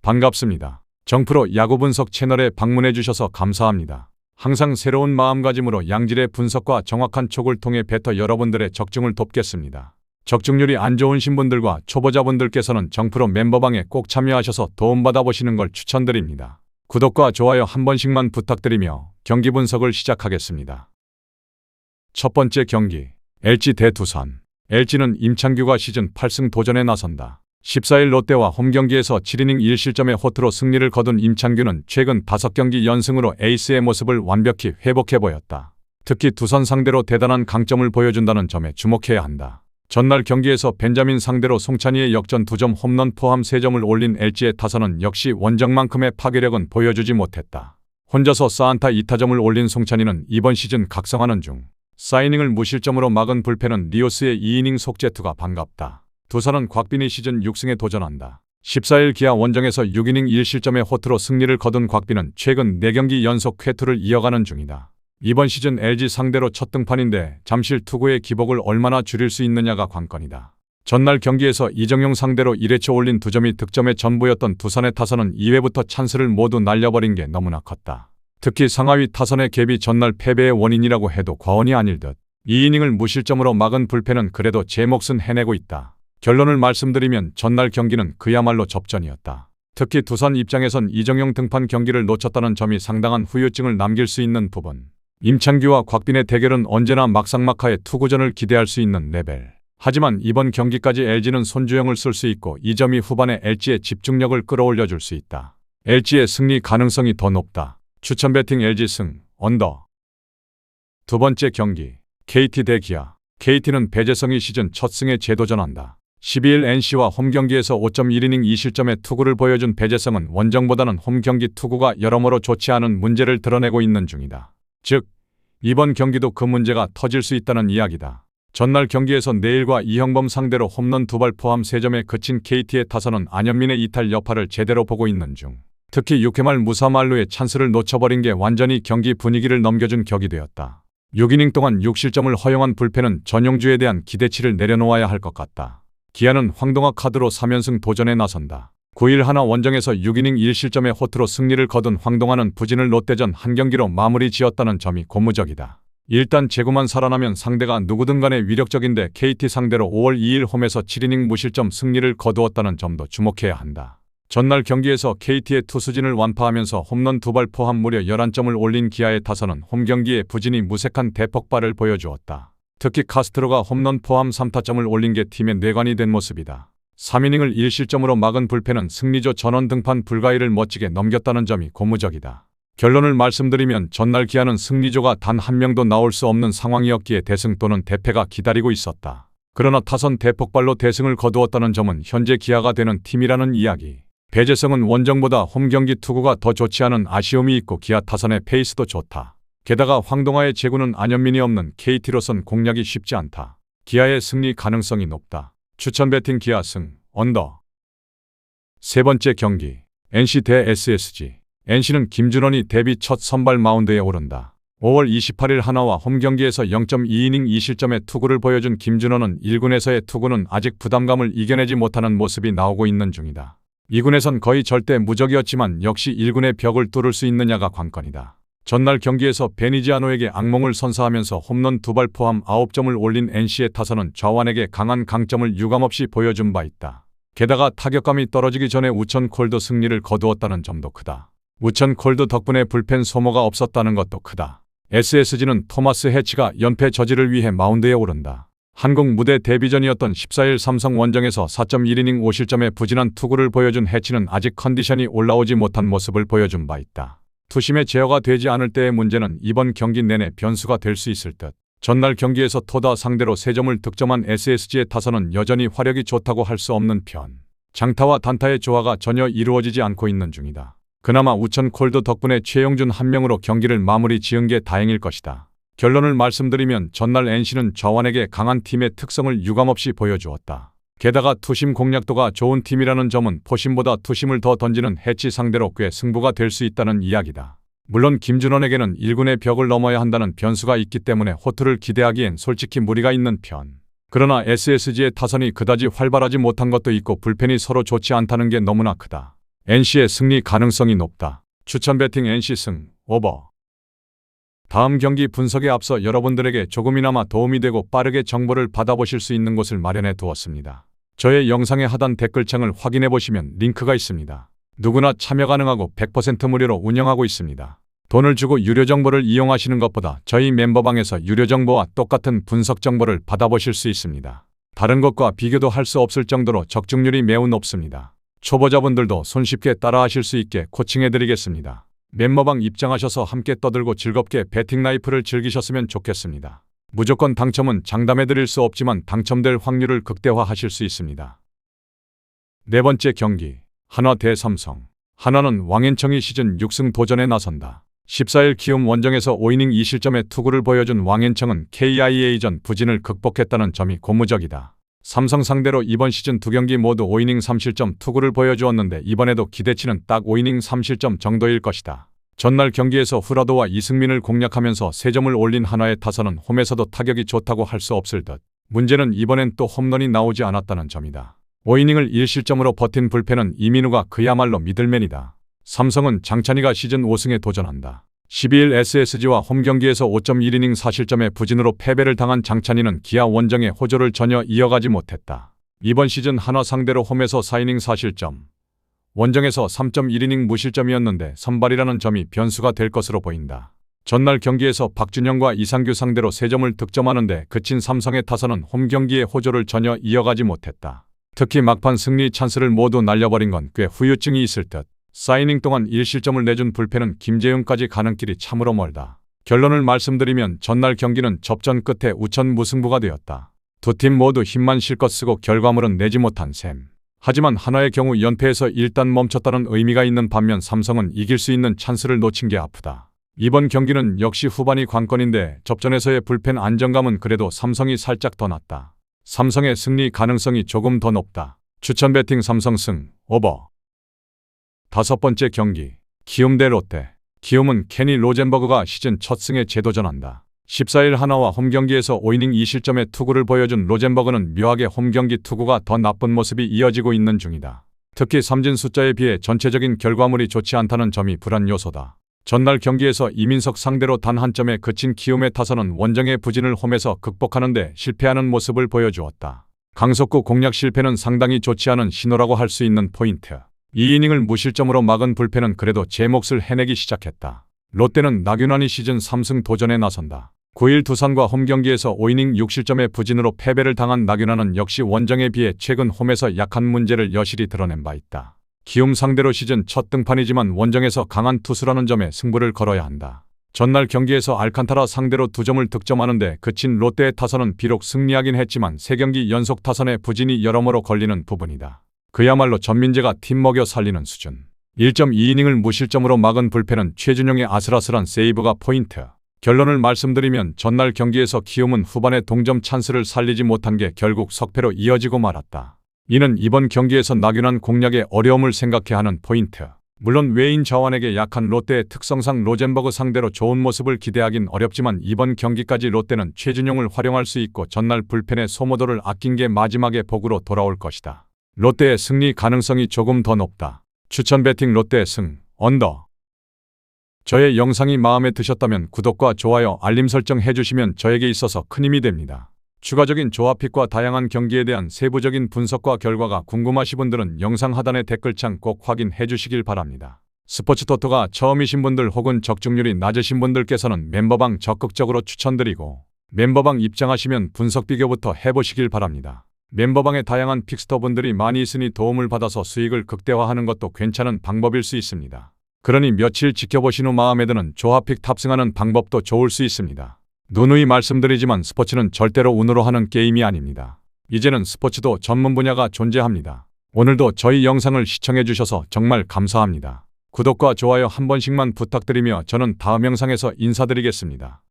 반갑습니다. 정프로 야구 분석 채널에 방문해 주셔서 감사합니다. 항상 새로운 마음가짐으로 양질의 분석과 정확한 촉을 통해 배터 여러분들의 적중을 돕겠습니다. 적중률이 안 좋으신 분들과 초보자분들께서는 정프로 멤버방에 꼭 참여하셔서 도움받아 보시는 걸 추천드립니다. 구독과 좋아요 한 번씩만 부탁드리며 경기 분석을 시작하겠습니다. 첫 번째 경기, LG 대 두산. LG는 임창규가 시즌 8승 도전에 나선다. 14일 롯데와 홈경기에서 7이닝 1실점의 호투로 승리를 거둔 임창규는 최근 5경기 연승으로 에이스의 모습을 완벽히 회복해 보였다. 특히 두산 상대로 대단한 강점을 보여준다는 점에 주목해야 한다. 전날 경기에서 벤자민 상대로 송찬희의 역전 2점 홈런 포함 3점을 올린 LG의 타선은 역시 원정만큼의 파괴력은 보여주지 못했다. 혼자서 4안타 2타점을 올린 송찬희는 이번 시즌 각성하는 중. 4이닝을 무실점으로 막은 불펜은 리오스의 2이닝 속재투가 반갑다. 두산은 곽빈이 시즌 6승에 도전한다. 14일 기아 원정에서 6이닝 1실점의 호투로 승리를 거둔 곽빈은 최근 4경기 연속 쾌투를 이어가는 중이다. 이번 시즌 LG 상대로 첫 등판인데 잠실 투구의 기복을 얼마나 줄일 수 있느냐가 관건이다. 전날 경기에서 이정용 상대로 1회초 올린 2점이 득점의 전부였던 두산의 타선은 2회부터 찬스를 모두 날려버린 게 너무나 컸다. 특히 상하위 타선의 갭이 전날 패배의 원인이라고 해도 과언이 아닐 듯. 2이닝을 무실점으로 막은 불펜은 그래도 제 몫은 해내고 있다. 결론을 말씀드리면 전날 경기는 그야말로 접전이었다. 특히 두산 입장에선 이정용 등판 경기를 놓쳤다는 점이 상당한 후유증을 남길 수 있는 부분. 임창규와 곽빈의 대결은 언제나 막상막하의 투구전을 기대할 수 있는 레벨. 하지만 이번 경기까지 LG는 손주영을 쓸 수 있고 이 점이 후반에 LG의 집중력을 끌어올려 줄 수 있다. LG의 승리 가능성이 더 높다. 추천 배팅 LG 승, 언더. 두 번째 경기, KT 대 기아. KT는 배재성이 시즌 첫 승에 재도전한다. 12일 NC와 홈경기에서 5.1이닝 2실점의 투구를 보여준 배재성은 원정보다는 홈경기 투구가 여러모로 좋지 않은 문제를 드러내고 있는 중이다. 즉, 이번 경기도 그 문제가 터질 수 있다는 이야기다. 전날 경기에서 내일과 이형범 상대로 홈런 2발 포함 3점에 그친 KT의 타선은 안현민의 이탈 여파를 제대로 보고 있는 중. 특히 6회 말 무사말루의 찬스를 놓쳐버린 게 완전히 경기 분위기를 넘겨준 격이 되었다. 6이닝 동안 6실점을 허용한 불펜은 전용주에 대한 기대치를 내려놓아야 할 것 같다. 기아는 황동학 카드로 3연승 도전에 나선다. 9일 하나 원정에서 6이닝 1실점의 호투로 승리를 거둔 황동하는 부진을 롯데전 한 경기로 마무리 지었다는 점이 고무적이다. 일단 제구만 살아나면 상대가 누구든 간에 위력적인데 KT 상대로 5월 2일 홈에서 7이닝 무실점 승리를 거두었다는 점도 주목해야 한다. 전날 경기에서 KT의 투수진을 완파하면서 홈런 2발 포함 무려 11점을 올린 기아의 타선은 홈경기에 부진이 무색한 대폭발을 보여주었다. 특히 카스트로가 홈런 포함 3타점을 올린 게 팀의 뇌관이 된 모습이다. 3이닝을 1실점으로 막은 불펜은 승리조 전원 등판 불가의를 멋지게 넘겼다는 점이 고무적이다. 결론을 말씀드리면 전날 기아는 승리조가 단 한 명도 나올 수 없는 상황이었기에 대승 또는 대패가 기다리고 있었다. 그러나 타선 대폭발로 대승을 거두었다는 점은 현재 기아가 되는 팀이라는 이야기. 배재성은 원정보다 홈경기 투구가 더 좋지 않은 아쉬움이 있고 기아 타선의 페이스도 좋다. 게다가 황동하의 제구는 안현민이 없는 KT로선 공략이 쉽지 않다. 기아의 승리 가능성이 높다. 추천 배팅 기아 승, 언더. 세 번째 경기, NC 대 SSG. NC는 김준원이 데뷔 첫 선발 마운드에 오른다. 5월 28일 하나와 홈경기에서 0.2이닝 2실점의 투구를 보여준 김준원은 1군에서의 투구는 아직 부담감을 이겨내지 못하는 모습이 나오고 있는 중이다. 2군에선 거의 절대 무적이었지만 역시 1군의 벽을 뚫을 수 있느냐가 관건이다. 전날 경기에서 베니지아노에게 악몽을 선사하면서 홈런 2발 포함 9점을 올린 NC의 타선은 좌완에게 강한 강점을 유감없이 보여준 바 있다. 게다가 타격감이 떨어지기 전에 우천 콜드 승리를 거두었다는 점도 크다. 우천 콜드 덕분에 불펜 소모가 없었다는 것도 크다. SSG는 토마스 해치가 연패 저지를 위해 마운드에 오른다. 한국 무대 데뷔전이었던 14일 삼성 원정에서 4.1이닝 5실점의 부진한 투구를 보여준 해치는 아직 컨디션이 올라오지 못한 모습을 보여준 바 있다. 투심의 제어가 되지 않을 때의 문제는 이번 경기 내내 변수가 될 수 있을 듯. 전날 경기에서 토다 상대로 3점을 득점한 SSG의 타선은 여전히 화력이 좋다고 할 수 없는 편. 장타와 단타의 조화가 전혀 이루어지지 않고 있는 중이다. 그나마 우천 콜드 덕분에 최용준 한 명으로 경기를 마무리 지은 게 다행일 것이다. 결론을 말씀드리면 전날 NC는 좌완에게 강한 팀의 특성을 유감없이 보여주었다. 게다가 투심 공략도가 좋은 팀이라는 점은 포심보다 투심을 더 던지는 해치 상대로 꽤 승부가 될 수 있다는 이야기다. 물론 김준원에게는 1군의 벽을 넘어야 한다는 변수가 있기 때문에 호투를 기대하기엔 솔직히 무리가 있는 편. 그러나 SSG의 타선이 그다지 활발하지 못한 것도 있고 불펜이 서로 좋지 않다는 게 너무나 크다. NC의 승리 가능성이 높다. 추천 배팅 NC 승, 오버. 다음 경기 분석에 앞서 여러분들에게 조금이나마 도움이 되고 빠르게 정보를 받아보실 수 있는 곳을 마련해 두었습니다. 저의 영상의 하단 댓글창을 확인해 보시면 링크가 있습니다. 누구나 참여 가능하고 100% 무료로 운영하고 있습니다. 돈을 주고 유료 정보를 이용하시는 것보다 저희 멤버방에서 유료 정보와 똑같은 분석 정보를 받아보실 수 있습니다. 다른 것과 비교도 할 수 없을 정도로 적중률이 매우 높습니다. 초보자분들도 손쉽게 따라하실 수 있게 코칭해 드리겠습니다. 멤버방 입장하셔서 함께 떠들고 즐겁게 배팅 라이프를 즐기셨으면 좋겠습니다. 무조건 당첨은 장담해 드릴 수 없지만 당첨될 확률을 극대화하실 수 있습니다. 네 번째 경기, 한화 대 삼성. 한화는 왕앤청이 시즌 6승 도전에 나선다. 14일 키움 원정에서 5이닝 2실점의 투구를 보여준 왕앤청은 KIA전 부진을 극복했다는 점이 고무적이다. 삼성 상대로 이번 시즌 2경기 모두 5이닝 3실점 투구를 보여주었는데 이번에도 기대치는 딱 5이닝 3실점 정도일 것이다. 전날 경기에서 후라도와 이승민을 공략하면서 3점을 올린 한화의 타선은 홈에서도 타격이 좋다고 할 수 없을 듯. 문제는 이번엔 또 홈런이 나오지 않았다는 점이다. 5이닝을 1실점으로 버틴 불펜은 이민우가 그야말로 미들맨이다. 삼성은 장찬희가 시즌 5승에 도전한다. 12일 SSG와 홈경기에서 5.1이닝 4실점의 부진으로 패배를 당한 장찬희는 기아 원정의 호조를 전혀 이어가지 못했다. 이번 시즌 한화 상대로 홈에서 4이닝 4실점, 원정에서 3.1이닝 무실점이었는데 선발이라는 점이 변수가 될 것으로 보인다. 전날 경기에서 박준영과 이상규 상대로 3점을 득점하는데 그친 삼성의 타선은 홈경기의 호조를 전혀 이어가지 못했다. 특히 막판 승리 찬스를 모두 날려버린 건 꽤 후유증이 있을 듯. 4이닝 동안 1실점을 내준 불펜은 김재윤까지 가는 길이 참으로 멀다. 결론을 말씀드리면 전날 경기는 접전 끝에 우천 무승부가 되었다. 두 팀 모두 힘만 실컷 쓰고 결과물은 내지 못한 셈. 하지만 한화의 경우 연패에서 일단 멈췄다는 의미가 있는 반면 삼성은 이길 수 있는 찬스를 놓친 게 아프다. 이번 경기는 역시 후반이 관건인데 접전에서의 불펜 안정감은 그래도 삼성이 살짝 더 낫다. 삼성의 승리 가능성이 조금 더 높다. 추천 배팅 삼성 승, 오버. 다섯 번째 경기, 키움 대 롯데. 키움은 케니 로젠버그가 시즌 첫 승에 재도전한다. 14일 한화와 홈경기에서 5이닝 2실점의 투구를 보여준 로젠버그는 묘하게 홈경기 투구가 더 나쁜 모습이 이어지고 있는 중이다. 특히 삼진 숫자에 비해 전체적인 결과물이 좋지 않다는 점이 불안 요소다. 전날 경기에서 이민석 상대로 단 한 점에 그친 키움의 타선은 원정의 부진을 홈에서 극복하는 데 실패하는 모습을 보여주었다. 강속구 공략 실패는 상당히 좋지 않은 신호라고 할 수 있는 포인트. 2이닝을 무실점으로 막은 불펜은 그래도 제 몫을 해내기 시작했다. 롯데는 나균환이 시즌 3승 도전에 나선다. 9일 두산과 홈경기에서 5이닝 6실점의 부진으로 패배를 당한 나균환은 역시 원정에 비해 최근 홈에서 약한 문제를 여실히 드러낸 바 있다. 키움 상대로 시즌 첫 등판이지만 원정에서 강한 투수라는 점에 승부를 걸어야 한다. 전날 경기에서 알칸타라 상대로 2점을 득점하는데 그친 롯데의 타선은 비록 승리하긴 했지만 3경기 연속 타선의 부진이 여러모로 걸리는 부분이다. 그야말로 전민재가 팀 먹여 살리는 수준. 1.2이닝을 무실점으로 막은 불펜은 최준용의 아슬아슬한 세이브가 포인트. 결론을 말씀드리면 전날 경기에서 키움은 후반에 동점 찬스를 살리지 못한 게 결국 석패로 이어지고 말았다. 이는 이번 경기에서 나균환 공략의 어려움을 생각해야 하는 포인트. 물론 외인 자원에게 약한 롯데의 특성상 로젠버그 상대로 좋은 모습을 기대하긴 어렵지만 이번 경기까지 롯데는 최준용을 활용할 수 있고 전날 불펜의 소모도를 아낀 게 마지막에 복으로 돌아올 것이다. 롯데의 승리 가능성이 조금 더 높다. 추천 배팅 롯데 승, 언더. 저의 영상이 마음에 드셨다면 구독과 좋아요, 알림 설정 해주시면 저에게 있어서 큰 힘이 됩니다. 추가적인 조합픽과 다양한 경기에 대한 세부적인 분석과 결과가 궁금하신 분들은 영상 하단의 댓글창 꼭 확인해 주시길 바랍니다. 스포츠토토가 처음이신 분들 혹은 적중률이 낮으신 분들께서는 멤버방 적극적으로 추천드리고 멤버방 입장하시면 분석 비교부터 해보시길 바랍니다. 멤버방에 다양한 픽스터 분들이 많이 있으니 도움을 받아서 수익을 극대화하는 것도 괜찮은 방법일 수 있습니다. 그러니 며칠 지켜보신 후 마음에 드는 조합픽 탑승하는 방법도 좋을 수 있습니다. 누누이 말씀드리지만 스포츠는 절대로 운으로 하는 게임이 아닙니다. 이제는 스포츠도 전문 분야가 존재합니다. 오늘도 저희 영상을 시청해 주셔서 정말 감사합니다. 구독과 좋아요 한 번씩만 부탁드리며 저는 다음 영상에서 인사드리겠습니다.